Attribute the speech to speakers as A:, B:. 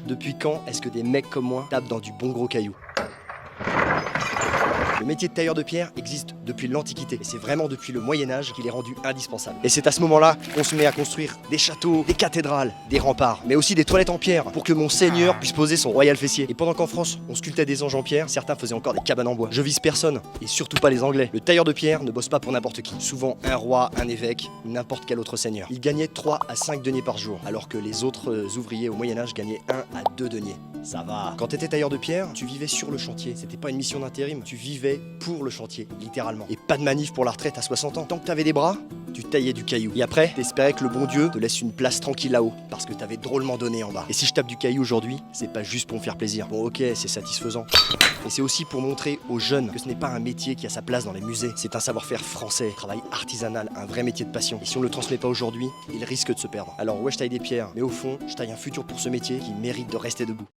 A: Depuis quand est-ce que des mecs comme moi tapent dans du bon gros caillou? Le métier de tailleur de pierre existe depuis l'Antiquité et c'est vraiment depuis le Moyen-Âge qu'il est rendu indispensable. Et c'est à ce moment-là qu'on se met à construire des châteaux, des cathédrales, des remparts, mais aussi des toilettes en pierre pour que mon seigneur puisse poser son royal fessier. Et pendant qu'en France, on sculptait des anges en pierre, certains faisaient encore des cabanes en bois. Je vise personne, et surtout pas les Anglais. Le tailleur de pierre ne bosse pas pour n'importe qui. Souvent un roi, un évêque, ou n'importe quel autre seigneur. Il gagnait 3 à 5 deniers par jour, alors que les autres ouvriers au Moyen-Âge gagnaient 1 à 2 deniers. Ça va. Quand t'étais tailleur de pierre, tu vivais sur le chantier. C'était pas une mission d'intérim, tu vivais pour le chantier, littéralement. Et pas de manif pour la retraite à 60 ans. Tant que t'avais des bras, tu taillais du caillou. Et après, t'espérais que le bon Dieu te laisse une place tranquille là-haut, parce que t'avais drôlement donné en bas. Et si je tape du caillou aujourd'hui, c'est pas juste pour me faire plaisir. Bon ok, c'est satisfaisant. Mais c'est aussi pour montrer aux jeunes que ce n'est pas un métier qui a sa place dans les musées. C'est un savoir-faire français, un travail artisanal, un vrai métier de passion. Et si on le transmet pas aujourd'hui, il risque de se perdre. Alors ouais, je taille des pierres, mais au fond, je taille un futur pour ce métier qui mérite de rester debout.